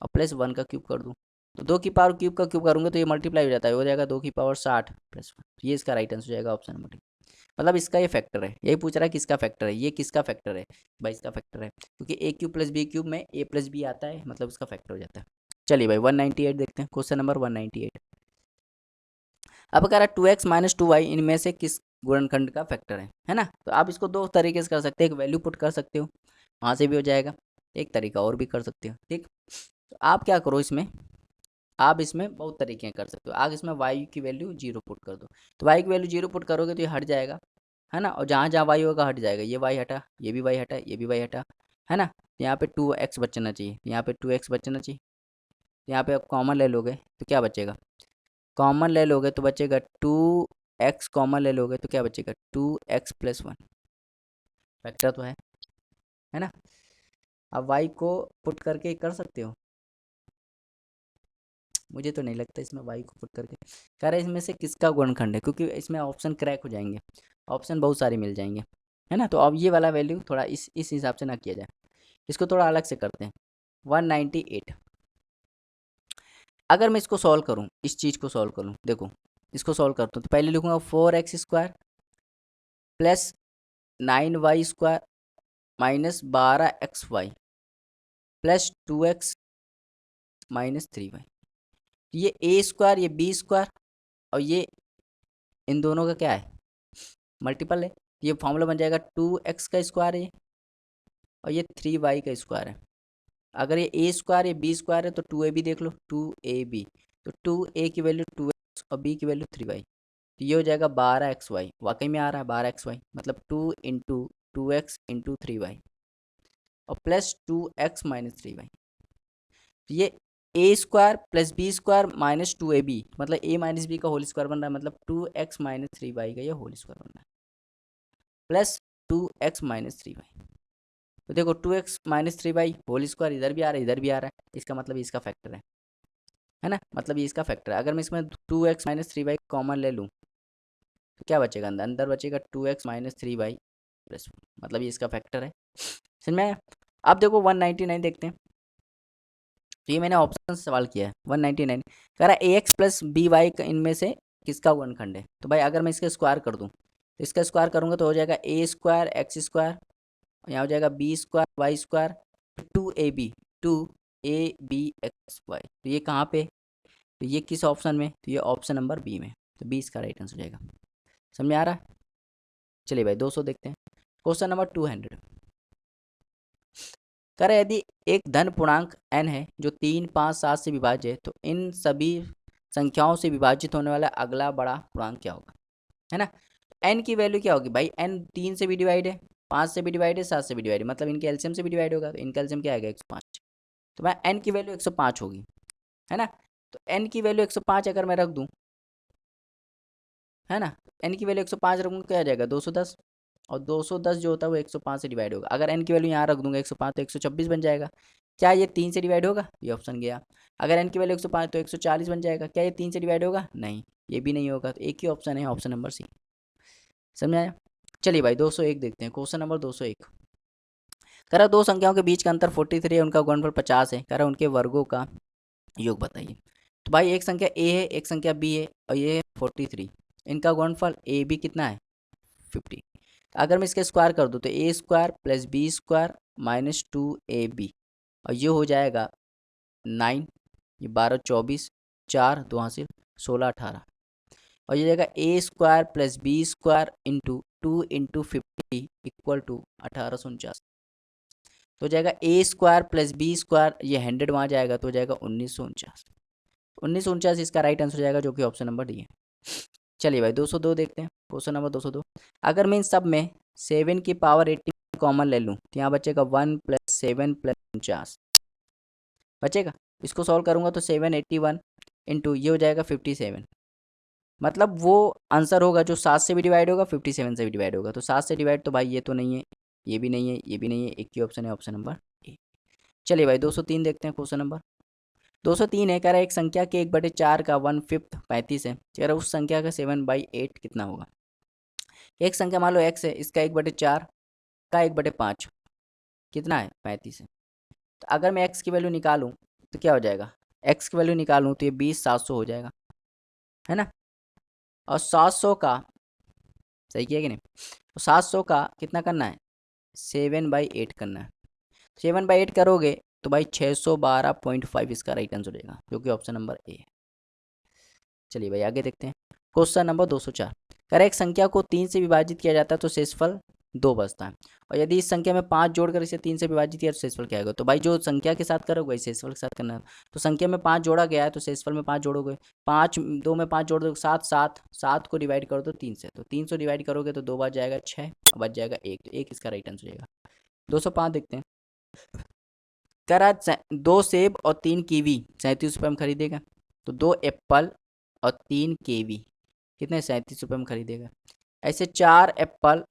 और +1 का क्यूब कर दूँ, तो 2 की पावर क्यूब का क्यूब करूँगा तो ये मल्टीप्लाई हो जाता है, हो जाएगा 2 की पावर 60 + 1। ये इसका राइट आंसर हो जाएगा, ऑप्शन नंबर डी। मतलब इसका ये फैक्टर है, यही पूछ रहा है किसका फैक्टर है, ये किसका फैक्टर है भाई, इसका फैक्टर है क्योंकि a³ + b³ में a + b आता है, मतलब इसका फैक्टर हो जाता है। चलिए भाई 198 देखते हैं, क्वेश्चन नंबर 198। अब कह रहा है 2x - 2y इनमें से किस गुणनखंड का फैक्टर है ना। तो आप इसको दो तरीके से कर सकते हैं, एक वैल्यू पुट कर सकते हो, वहाँ से भी हो जाएगा, एक तरीका और भी कर सकते हो, ठीक। तो आप क्या करो इसमें, आप इसमें बहुत तरीके कर सकते हो। आप इसमें y की वैल्यू 0 पुट कर दो, तो y की वैल्यू 0 पुट करोगे तो ये हट जाएगा, है ना, और जहाँ जहाँ y होगा हट जाएगा, ये y हटा, ये भी y हटा, ये भी y हटा, है ना। यहाँ पे 2x बचना चाहिए, यहाँ पे 2x बचना चाहिए, यहाँ पे आप कॉमन ले लोगे तो क्या बचेगा, कॉमन ले लोगे तो बचेगा 2x, कॉमन ले लोगे तो क्या बचेगा 2x + 1, फैक्टर तो है ना। अब y को पुट करके कर सकते हो, मुझे तो नहीं लगता इसमें y को पुट करके। कह रहे इसमें से किसका गुणनखंड है, क्योंकि इसमें ऑप्शन क्रैक हो जाएंगे, ऑप्शन बहुत सारे मिल जाएंगे, है ना। तो अब ये वाला वैल्यू थोड़ा इस हिसाब से ना किया जाए, इसको थोड़ा अलग से करते हैं। 198, अगर मैं इसको सॉल्व करूँ, इस चीज़ को सॉल्व करूँ, देखो इसको सॉल्व करता हूँ तो पहले लिखूंगा 4x² plus 9y² minus 12xy plus 2x minus 3y। ये a² ये b² और ये इन दोनों का क्या है, मल्टीपल है। ये फॉर्मूला बन जाएगा 2x² है और ये 3y का स्क्वायर है। अगर ये a² ये b² है तो 2ab देख लो, 2ab तो 2a की वैल्यू 2x और b की वैल्यू 3y, तो ये हो जाएगा 12xy। वाकई में आ रहा है 12xy, मतलब 2 इंटू 2x इंटू 3y और प्लस 2x माइनस 3y। तो ये a² plus b² minus 2ab मतलब a माइनस बी का होल स्क्वायर बन रहा है, मतलब 2x माइनस 3y का ये होल स्क्वायर बन रहा है प्लस 2x माइनस 3y। तो देखो 2x minus 3y whole square इधर भी आ रहा है इधर भी आ रहा है, इसका मतलब इसका फैक्टर है ना, मतलब ये इसका फैक्टर है। अगर मैं इसमें 2x माइनस 3y कॉमन ले लूँ तो क्या बचेगा, अंदर अंदर बचेगा 2x माइनस 3y प्लस, मतलब ये इसका फैक्टर है। समझ में आया? अब देखो 199 देखते हैं। तो ये मैंने ऑप्शन सवाल किया है 199 कह रहा है ax प्लस बी वाई इनमें से किसका गुणनखंड है। तो भाई अगर मैं इसका स्क्वायर कर दूँ तो इसका स्क्वायर करूँगा तो हो जाएगा a² x², यहाँ हो जाएगा b² y², 2ab 2abxy। तो ये कहाँ पे, तो ये किस ऑप्शन में, तो ये ऑप्शन नंबर बी में, तो बी इसका राइट आंसर हो जाएगा। समझ में आ रहा है? चलिए भाई 200 देखते हैं। क्वेश्चन नंबर 200 कह रहे यदि एक धन पूर्णांक n है जो 3, 5, 7 से विभाज्य है तो इन सभी संख्याओं से विभाजित होने वाला अगला बड़ा पूर्णांक क्या होगा, है ना। n की वैल्यू क्या होगी भाई, n 3 से भी डिवाइड है, 5 से भी डिवाइड है, 7 से भी डिवाइड है, मतलब इनके एलसीएम से भी डिवाइड होगा, तो इनका एलसीएम क्या आएगा 105। तो भाई n की वैल्यू 105 होगी, है ना। तो n की वैल्यू 105 अगर मैं रख दूं, है ना, n की वैल्यू 105 रखूँगा क्या आ जाएगा 210, और 210 जो होता है वो 105 से डिवाइड होगा। अगर n की वैल्यू यहाँ रख दूंगा 105 तो 126 बन जाएगा। क्या ये 3 से डिवाइड होगा, ये ऑप्शन गया। अगर n की वैल्यू 105 तो 140 बन जाएगा, क्या ये 3 से डिवाइड होगा, नहीं ये भी नहीं होगा, तो एक ही ऑप्शन है, ऑप्शन नंबर सी। समझ में आया? चलिए भाई 201 देखते हैं। क्वेश्चन नंबर 201 कह रहा दो संख्याओं के बीच का अंतर 43 है, उनका गुणनफल 50 है, कह रहा उनके वर्गों का योग बताइए। तो भाई एक संख्या a है एक संख्या b है और ये है 43, इनका गुणनफल ए बी कितना है 50। अगर मैं इसका स्क्वायर कर दूँ तो a² plus b² minus 2ab और ये हो जाएगा 9, ये 12 24, 4 2 हासिल 16 18 और ये जाएगा a² plus b² into 2 into 50 equal to 1849। तो हो जाएगा a² प्लस b², ये 100 वहाँ जाएगा तो हो जाएगा 1949। 1949 इसका राइट आंसर हो जाएगा, जो कि ऑप्शन नंबर डी है। चलिए भाई 202 देखते हैं। क्वेश्चन नंबर 202 अगर मैं इन सब में 7 की पावर 80 कॉमन ले लूँ तो यहाँ बचेगा 1 प्लस 7 प्लस 49 बचेगा। इसको सॉल्व करूँगा तो 781 इंटू ये हो जाएगा 57, मतलब वो आंसर होगा जो 7 से भी डिवाइड होगा 57 से भी डिवाइड होगा। तो 7 से डिवाइड तो भाई ये तो नहीं है, ये भी नहीं है, ये भी नहीं है, एक ही ऑप्शन है, ऑप्शन नंबर ए। चलिए भाई 203 देखते हैं। क्वेश्चन नंबर 203 है, कह रहा है एक संख्या के 1/4 का 1/5 35 है, कह रहा है उस संख्या का 7/8 कितना होगा। एक संख्या मान लो x है, इसका 1/4 का 1/5 कितना है 35 है। तो अगर मैं x की वैल्यू निकालूं तो क्या हो जाएगा, x की वैल्यू निकालूं तो ये 20 700 हो जाएगा, है ना। और 700 का सही किया कि नहीं, तो 700 का कितना करना है 7/8 करना है। 7/8 करोगे तो भाई 612.5 इसका राइट आंसर हो जाएगा, जो कि ऑप्शन नंबर ए है। चलिए भाई आगे देखते हैं। क्वेश्चन नंबर 204 कह रहा है एक संख्या को 3 से विभाजित किया जाता है तो शेषफल 2 बचता है, और यदि इस संख्या में 5 जोड़कर इसे 3 से विभाजित किया तो शेषफल क्या आएगा। तो भाई जो संख्या के साथ करोगे वही शेषफल के साथ करना है। तो संख्या में 5 जोड़ा गया है तो शेषफल में 5 जोड़ोगे, 5 2 में 5 जोड़ दो 7 7 7 को डिवाइड कर दो 3 से, तो 300 डिवाइड करोगे तो 2 बच जाएगा 6 और बच जाएगा 1, तो 1 इसका राइट आंसर हो जाएगा। 205 देखते हैं। कह रहा है 2 सेब और 3 कीवी 37 रुपये में खरीदेगा, तो 2 एप्पल और 3 कीवी कितने 37 रुपये में खरीदेगा। ऐसे 4 एप्पल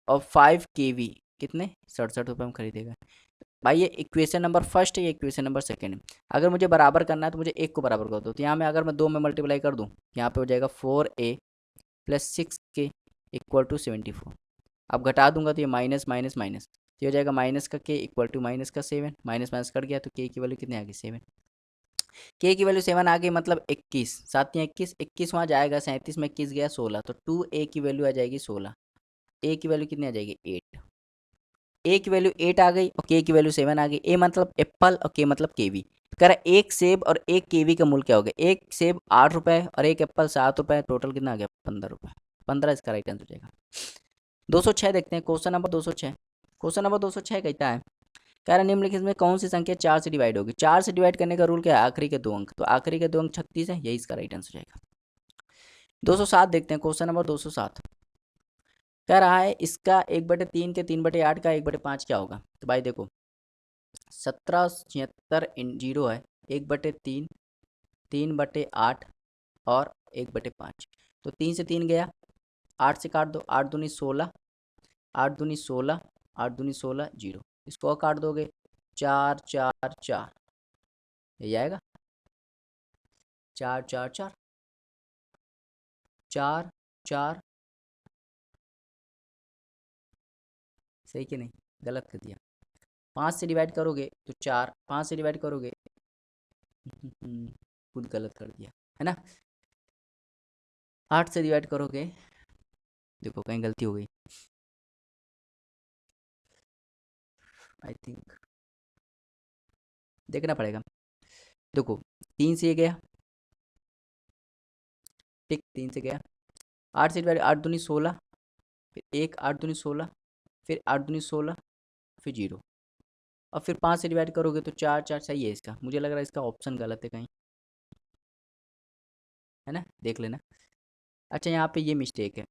और 5 कीवी कितने 67 रुपये में खरीदेगा। भाई ये इक्वेशन नंबर फर्स्ट है, ये इक्वेशन नंबर सेकंड है। अगर मुझे बराबर करना है तो मुझे एक को बराबर कर दो, तो यहाँ में अगर मैं 2 में मल्टीप्लाई कर दूँ यहाँ पे हो जाएगा 4a plus 6k equal to 74। अब घटा दूंगा तो ये माइनस माइनस माइनस, ये हो जाएगा माइनस का k इक्वल टू माइनस का 7, माइनस माइनस कट गया तो k की वैल्यू कितनी आ गई 7। के की वैल्यू 7 आ गई, मतलब 21, 7 या 21, 21 वहाँ जाएगा, 37 में 21 गया 16, तो 2a की वैल्यू आ जाएगी 16, a की वैल्यू कितनी आ जाएगी 8, a की वैल्यू 8 आ गई और k की वैल्यू 7 आ गई। a मतलब एप्पल और k मतलब केवी। कह रहा है एक सेब और एक केवी का मूल्य क्या हो गया, एक सेब 8 रुपये और एक एप्पल 7 रुपये, टोटल कितना आ गया 15 रुपये, 15 इसका राइट आंसर हो जाएगा। 206 देखते हैं, क्वेश्चन नंबर 206। क्वेश्चन नंबर 206 कहता है, कह रहा है निम्नलिखित में कौन सी संख्या 4 से डिवाइड होगी, 4 से डिवाइड करने का रूल क्या है, आखिरी के 2 अंक, तो आखिरी के 2 अंक 36 है, यही इसका राइट आंसर हो जाएगा। 207 देखते हैं, क्वेश्चन नंबर 207 कह रहा है इसका 1/3 के 3/8 का 1/5 क्या होगा, तो भाई देखो 1776 इन जीरो है, 1/3, 3/8 और 1/5, तो 3 से 3 गया, 8 से काट दो, 8 दूनी 16, 8 दूनी 16, 8 दूनी 16, जीरो, इसको और काट दोगे 4 4 4, यही आएगा 4 4 4 4 4, सही कि नहीं, गलत कर दिया। 5 से डिवाइड करोगे तो 4, 5 से डिवाइड करोगे खुद गलत कर दिया है ना, 8 से डिवाइड करोगे, देखो कहीं गलती हो गई, आई थिंक देखना पड़ेगा। देखो 3 से ये गया, ठीक 3 से गया, 8 से डिवाइड, 8 दूनी 16, फिर 1, 8 दूनी 16, फिर 8 दूनी 16, फिर जीरो, और फिर 5 से डिवाइड करोगे तो 4 4, सही है इसका, मुझे लग रहा है इसका ऑप्शन गलत है कहीं, है ना, देख लेना। अच्छा यहाँ पे ये मिस्टेक है,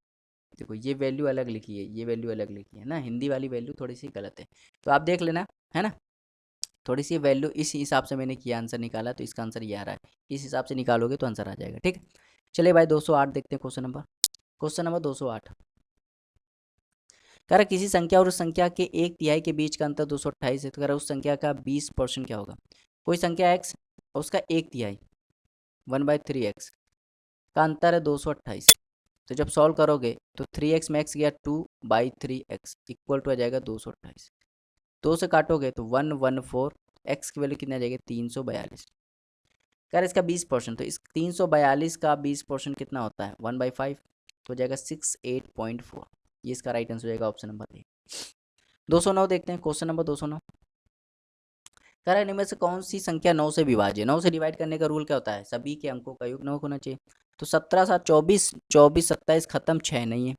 देखो ये वैल्यू अलग लिखी है, ये वैल्यू अलग लिखी है ना, हिंदी वाली वैल्यू थोड़ी सी गलत है, तो आप देख लेना, है ना, थोड़ी सी वैल्यू इस हिसाब से मैंने किया, आंसर निकाला, तो इसका आंसर ये आ रहा है, इस हिसाब से निकालोगे तो आंसर आ जाएगा, ठीक। चलिए भाई 208 देखते हैं, क्वेश्चन नंबर 208 कह रहा किसी संख्या और उस संख्या के एक तिहाई के बीच का अंतर 228 है, तो कह रहा उस संख्या का 20% क्या होगा, कोई संख्या x और उसका एक तिहाई 1/3x का अंतर है 228, तो जब सॉल्व करोगे तो 3x में x गया 2/3x इक्वल टू आ जाएगा 228, 2 से काटोगे तो 114, x की वैल्यू कितनी आ जाएगी 342, कह रहा इसका 20%, तो इस 342 का 20% कितना होता है 1/5, तो हो जाएगा 68.4, ये इसका राइट आंसर हो जाएगा ऑप्शन नंबर ए। 209 देखते हैं, क्वेश्चन नंबर 209 कह रहा है इनमें से कौन सी संख्या 9 से विभाज्य, 9 से डिवाइड करने का रूल क्या होता है, सभी के अंकों का योग 9 होना चाहिए, तो 17 7 24, 24 27 खत्म, 6 नहीं है,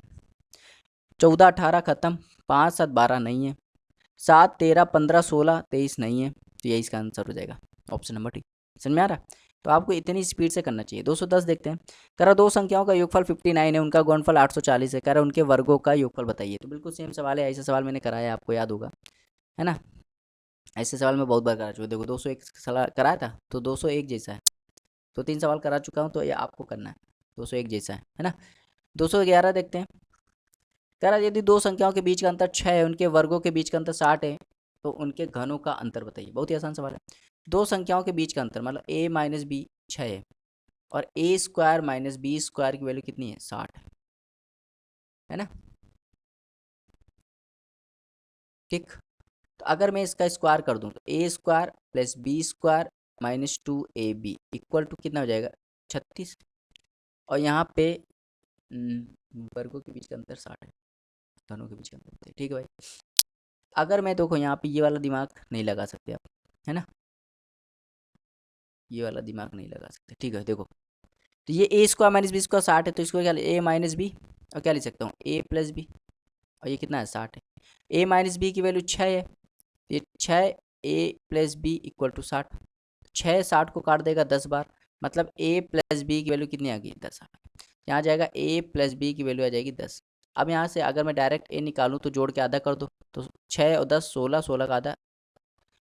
14 18 खत्म, 5 7 12 नहीं है, 7 13 15 16 23 नहीं है, तो यही इसका आंसर हो जाएगा ऑप्शन नंबर डी। समझ में आ रहा है, तो आपको इतनी स्पीड से करना चाहिए। 210 देखते हैं, कह रहा दो संख्याओं का योगफल 59 है, उनका गुणनफल 840 है, कह रहा उनके वर्गों का योगफल बताइए, तो बिल्कुल सेम सवाल है, ऐसा सवाल मैंने कराया आपको याद होगा, है ना, ऐसे सवाल मैं बहुत बार करा चुका, देखो 201 सवाल कराया था, तो 201 जैसा है, तो 3 सवाल करा चुका हूँ, तो ये आपको करना है, 201 जैसा है ना। 211 देखते हैं, कह रहा यदि दो संख्याओं के बीच का अंतर 6 है, उनके वर्गों के बीच का अंतर 60 है, तो उनके घनों का अंतर बताइए, बहुत ही आसान सवाल है। दो संख्याओं के बीच का अंतर मतलब a माइनस बी 6 है, और a square minus b square की वैल्यू कितनी है 60 है ना, ठीक। तो अगर मैं इसका स्क्वायर कर दूं तो a square plus b square minus 2ab equal to कितना हो जाएगा 36, और यहाँ पे वर्गों के बीच का अंतर 60 है, घनों के बीच का अंतर, ठीक है भाई। अगर मैं देखो यहाँ पे ये वाला दिमाग नहीं लगा सकते आप, है ना, ये वाला दिमाग नहीं लगा सकते, ठीक है। देखो तो ये a square minus b square 60 है, तो इसको क्या a माइनस बी, और क्या लिख सकता हूँ a प्लस बी, और ये कितना है 60 है, a माइनस बी की वैल्यू 6 है, ये 6 a plus b equal to 60, 6 60 को काट देगा 10 बार, मतलब a प्लस बी की वैल्यू कितनी आ गई 10 आ गई, यहाँ जाएगा a प्लस बी की वैल्यू आ जाएगी 10। अब यहाँ से अगर मैं डायरेक्ट a निकालूँ तो जोड़ के आधा कर दो, तो 6 और 10 16, 16 का आधा,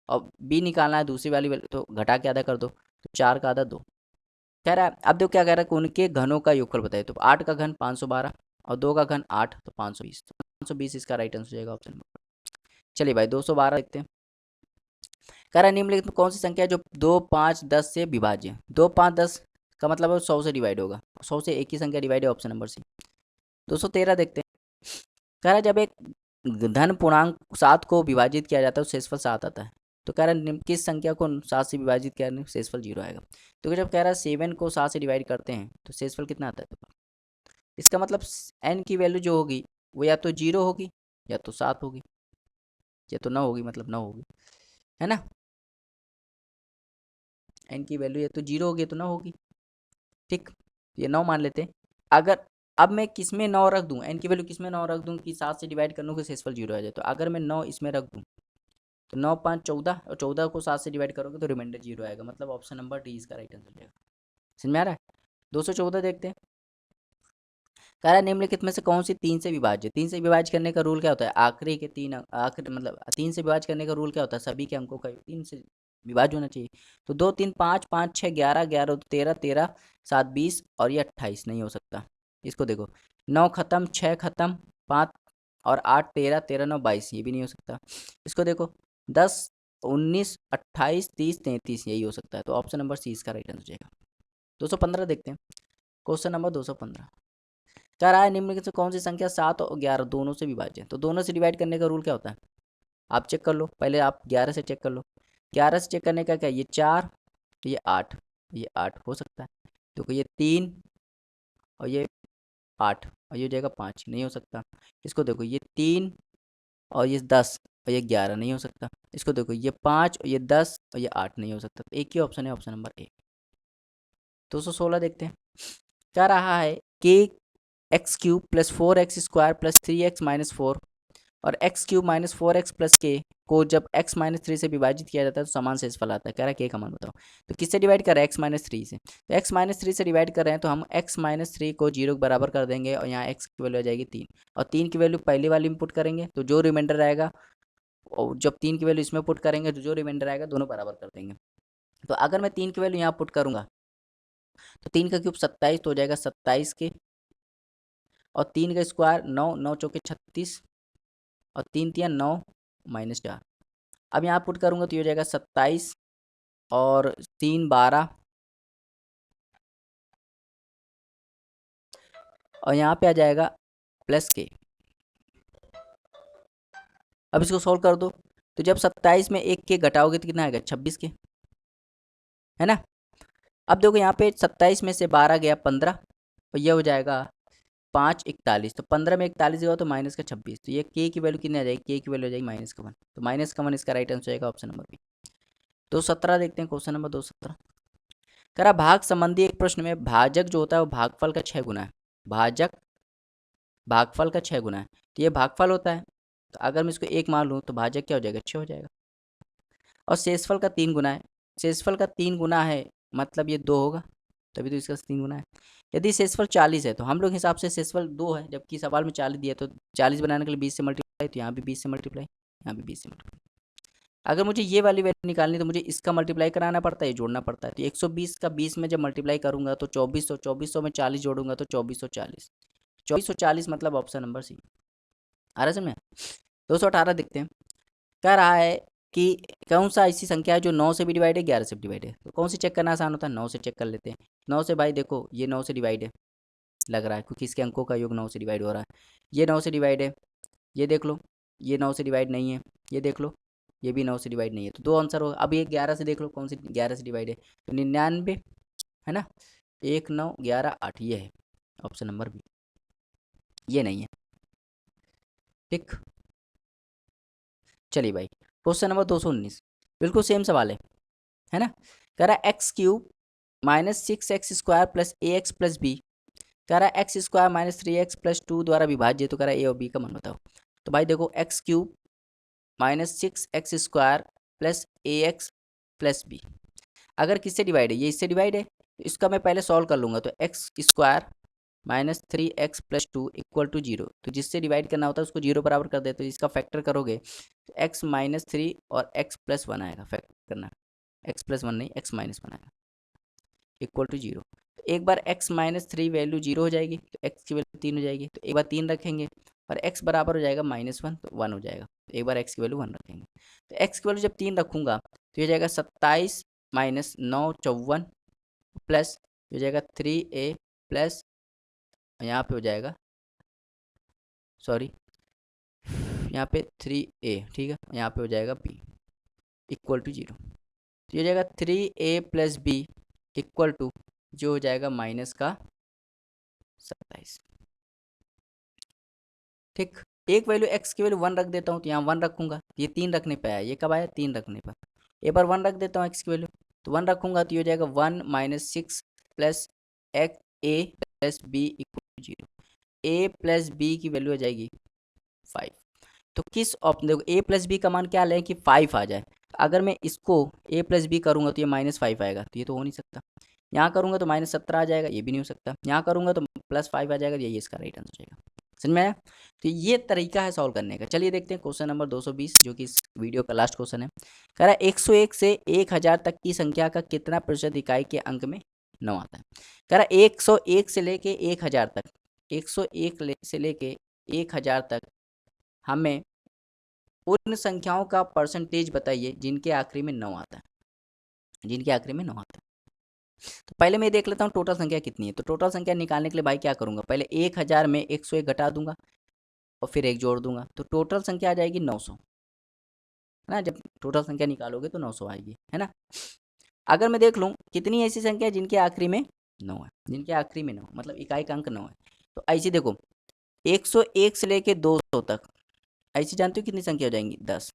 और b निकालना है दूसरी वाली वैल्यू, तो घटा के आधा कर दो, तो 4 का आधा 2, कह रहा है। अब देखो क्या कह रहा है कि उनके घनों का योगफल बताइए, तो 8 का घन 512 और 2 का घन 8, तो 520, तो 520 इसका राइट आंसर हो जाएगा ऑप्शन नंबर। चलिए भाई 212 देखते हैं, कह रहा है निम्नलिखित में कौन सी संख्या है जो 2 5 10 से विभाज्य है, 2 5 10 का मतलब है 100 से डिवाइड होगा, 100 से एक ही संख्या डिवाइड है, ऑप्शन नंबर सी। 213 देखते हैं, कह रहा है जब एक धन पूर्णांक 7 को विभाजित किया जाता है तो शेषफल 7 आता है, तो कह रहा है किस संख्या को 7 से विभाजित करने शेषफल 0 आएगा। तो जब कह रहा है 7 को 7 से डिवाइड करते हैं तो शेषफल कितना आता है? तो इसका मतलब n की वैल्यू जो होगी वो या तो 0 होगी या तो 7 होगी या तो 9 होगी, मतलब 9 होगी, है ना। n की वैल्यू या तो 0 होगी तो 9 होगी, ठीक, ये 9 मान लेते हैं। अगर अब मैं किस में 9 रख दूं, n की वैल्यू किस में 9 रख दूं कि 7 से डिवाइड कर लूँ कि शेषफल 0 आ जाए। तो अगर मैं 9 इसमें रख दूं तो 9 5 14 और 14 को 7 से डिवाइड करोगे तो रिमाइंडर 0 आएगा, मतलब ऑप्शन नंबर डी इसका राइट आंसर जाएगा। समझ में आ रहा है? 214 देखते हैं। कह रहा है निम्नलिखित में से कौन सी 3 से विभाज्य, 3 से विभाज्य करने का रूल क्या होता है? आखिरी के 3 आखिरी मतलब 3 से विभाज्य करने का रूल क्या होता है? सभी के अंकों का 3 से विभाज्य होना चाहिए। तो 2 3 5 5 6 11 11 13 13 7 20 और ये 28 नहीं हो सकता। इसको देखो 9 खत्म 6 खत्म 5 और 8 13 13 9 22, ये भी नहीं हो सकता। इसको देखो 10 19 28 30 33, यही हो सकता है। तो ऑप्शन नंबर सी इसका राइट आंसर जाएगा। 215 देखते हैं। क्वेश्चन नंबर 215 कह रहा है निम्नलिखित से कौन सी संख्या 7 और 11 दोनों से विभाज्य है? तो दोनों से डिवाइड करने का रूल क्या होता है? आप चेक कर लो, पहले आप 11 से चेक कर लो। 11 से चेक करने का क्या, ये 4 तो ये 8, ये 8 हो सकता है। देखो ये 3 और ये 8 और ये हो जाएगा 5, नहीं हो सकता। इसको देखो ये 3 और ये 10 और ये 11, नहीं हो सकता। इसको देखो ये 5 और ये 10 और ये 8, नहीं हो सकता। तो एक ही ऑप्शन है, ऑप्शन नंबर ए। 216 देखते हैं। क्या रहा है कि x cube plus 4x² plus 3x-4 और x cube minus 4x plus के को जब x माइनस 3 से विभाजित किया जाता है तो समान शेषफल आता है। कह रहा है के का मान बताओ। तो किससे डिवाइड कर रहे हैं? x माइनस 3 से। तो x माइनस 3 से डिवाइड कर रहे हैं तो हम x माइनस 3 को 0 के बराबर कर देंगे और यहाँ x की वैल्यू आ जाएगी 3 और 3 की वैल्यू पहले वाली इनपुट करेंगे तो जो रिमाइंडर आएगा, और जब 3 की वैल्यू इसमें पुट करेंगे तो जो रिमाइंडर आएगा दोनों बराबर कर देंगे। तो अगर मैं 3 की वैल्यू यहाँ पुट करूँगा तो 3 का क्यूब 27 तो हो जाएगा 27 के, और 3 का स्क्वायर 9, 9 चौके 36 और 3 तिया 9 माइनस 4। अब यहाँ पुट करूँगा तो ये हो जाएगा 27 और 3 12 और यहाँ पे आ जाएगा प्लस के। अब इसको सोल्व कर दो तो जब 27 में एक के घटाओगे तो कितना आएगा? 26 के, है ना। अब देखो यहाँ पे 27 में से 12 गया 15 और ये हो जाएगा 5 41, तो 15 में 41 गया तो माइनस का 26, तो ये के की वैल्यू कितनी आ जाएगी? के की वैल्यू आ जाएगी माइनस का 1, तो माइनस का 1 इसका राइट आंसर आएगा ऑप्शन नंबर बी। 217 देखते हैं। क्वेश्चन नंबर 217 कह रहा भाग संबंधी एक प्रश्न में भाजक जो होता है वो भागफल का 6 गुना है। भाजक भागफल का 6 गुना है, तो ये भागफल होता है। तो अगर मैं इसको 1 मान लूँ तो भाजक क्या हो जाएगा? 6 हो जाएगा। और शेषफल का 3 गुना है। शेषफल का 3 गुना है मतलब ये 2 होगा, तभी तो इसका 3 गुना है। यदि शेषफल 40 है तो हम लोग हिसाब से शेषफल 2 है, जबकि सवाल में 40 दिया, तो 40 बनाने के लिए 20 से मल्टीप्लाई, तो यहाँ भी 20 से मल्टीप्लाई, यहाँ भी 20 से मल्टीप्लाई। अगर मुझे ये वाली वैल्यू निकालनी तो मुझे इसका मल्टीप्लाई कराना पड़ता है, जोड़ना पड़ता है। तो 120 का 20 में जब मल्टीप्लाई करूंगा तो 2400, 2400 में 40 जोड़ूंगा तो 2440, 2440 मतलब ऑप्शन नंबर सी। आ रहा है समझ में? 218 देखते हैं। कह रहा है कि कौन सा ऐसी संख्या है जो 9 से भी डिवाइड है, 11 से भी डिवाइड है। तो कौन सी चेक करना आसान होता है? 9 से चेक कर लेते हैं। 9 से भाई देखो ये 9 से डिवाइड है लग रहा है, क्योंकि इसके अंकों का योग 9 से डिवाइड हो रहा है। ये 9 से डिवाइड है, ये देख लो, ये 9 से डिवाइड नहीं है, ये देख लो, ये भी 9 से डिवाइड नहीं है। तो 2 आंसर होगा। अब ये 11 से देख लो कौन सी 11 से डिवाइड है, तो 99, है ना। 1 9 11 8, ये है ऑप्शन नंबर बी, ये नहीं है, ठीक। चलिए भाई क्वेश्चन नंबर 219 बिल्कुल सेम सवाल है ना। कह रहा है x cube minus 6x² plus a x plus b, कह रहा है x square minus 3x plus 2 द्वारा विभाज्य, तो कह रहा है ए और बी का मान बताओ। तो भाई देखो x cube minus 6x² plus a x plus b अगर किससे डिवाइड है? ये इससे डिवाइड है, तो इसका मैं पहले सॉल्व कर लूँगा। तो x square minus 3x plus 2 equal to 0, तो जिससे डिवाइड करना होता है उसको 0 बराबर कर देते, तो इसका फैक्टर करोगे तो x माइनस 3 और x प्लस 1 आएगा। फैक्टर करना, x प्लस 1 नहीं, x माइनस 1 आएगा इक्वल टू 0। एक बार x माइनस 3 वैल्यू 0 हो जाएगी तो x की वैल्यू 3 हो जाएगी, तो एक बार 3 रखेंगे और x बराबर हो जाएगा -1, तो 1 हो जाएगा। तो एक बार x की वैल्यू 1 रखेंगे, तो x की वैल्यू जब 3 रखूँगा तो ये जाएगा 27 माइनस 9 54 प्लस हो जाएगा 3a प्लस यहाँ पे हो जाएगा, सॉरी यहाँ पे 3a, ठीक है, यहाँ पे हो जाएगा b। Equal to 0। तो ये हो जाएगा 3a plus b equal to जो हो जाएगा माइनस का 27। ठीक, एक वैल्यू x की वैल्यू 1 रख देता हूँ, तो यहाँ 1 रखूंगा, ये 3 रखने पे आया, ये कब आया 3 रखने पर। एक बार 1 रख देता हूँ x की वैल्यू, तो 1 रखूंगा तो ये हो जाएगा 1 minus 6 plus x a plus b equal to 0। A plus b की वैल्यू हो जाएगी 5। तो किस ऑप्शन, देखो ए प्लस बी का मान क्या लें कि 5 आ जाए। अगर मैं इसको ए प्लस बी करूँगा तो ये -5 आएगा, तो ये तो हो नहीं सकता। यहाँ करूँगा तो -17 आ जाएगा, ये भी नहीं हो सकता। यहाँ करूँगा तो +5 आ जाएगा, यही इसका राइट आंसर हो जाएगा। समझ में आया? तो ये तरीका है सॉल्व करने का। चलिए देखते हैं क्वेश्चन नंबर 220 जो कि इस वीडियो का लास्ट क्वेश्चन है। कह रहा है 101 से 1000 तक की संख्या का कितना प्रतिशत इकाई के अंक में 9 आता है। कह रहा है 101 से लेके 1000 तक, 101 से लेके 1000 तक हमें उन संख्याओं का परसेंटेज बताइए जिनके आखिरी में 9 आता है, जिनके आखिरी में 9 आता है। तो पहले मैं देख लेता हूँ टोटल संख्या कितनी है। तो टोटल संख्या निकालने के लिए भाई क्या करूँगा, पहले 1000 में 101 घटा दूंगा और फिर 1 जोड़ दूंगा, तो टोटल संख्या आ जाएगी 900, है ना। जब टोटल संख्या निकालोगे तो 900 आएगी, है ना। अगर मैं देख लूँ कितनी ऐसी संख्या है जिनके आखिरी में 9 है, जिनके आखिरी में 9 मतलब इकाई का अंक 9 है, तो ऐसी देखो 101 से लेके 200 तक, ऐसी जानते हो कितनी संख्या हो जाएंगी 10।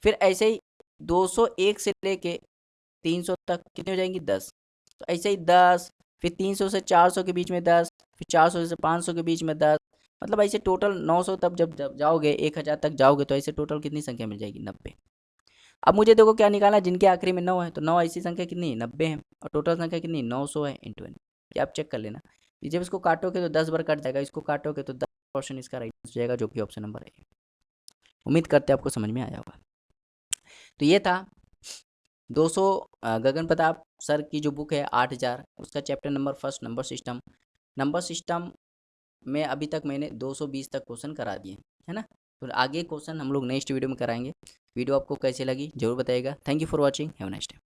फिर ऐसे ही 201 से लेके 300 तक कितनी हो जाएंगी 10। तो ऐसे ही 10, फिर 300 से 400 के बीच में 10, फिर 400 से 500 के बीच में 10, मतलब ऐसे टोटल 900 तक जब जाओगे 1000 तक जाओगे तो ऐसे टोटल कितनी संख्या मिल जाएगी 90। अब मुझे देखो क्या निकालना है, जिनके आखिरी में 9 है, तो 9 ऐसी संख्या कितनी है 90 है, और टोटल संख्या कितनी 900 है इंटू n। ये आप चेक कर लेना। जब इसको काटोगे तो 10 बार कट जाएगा, इसको काटोगे तो 10% इसका राइट आंसर हो जाएगा, जो कि ऑप्शन नंबर है। उम्मीद करते हैं आपको समझ में आया होगा। तो ये था 200 गगन प्रताप सर की जो बुक है 8000, उसका chapter number first number system. Number system में अभी तक मैंने 220 तक क्वेश्चन करा दिए, है ना। तो आगे क्वेश्चन हम लोग नेक्स्ट वीडियो में कराएंगे। वीडियो आपको कैसे लगी जरूर बताइएगा। Thank you for watching, have a nice day.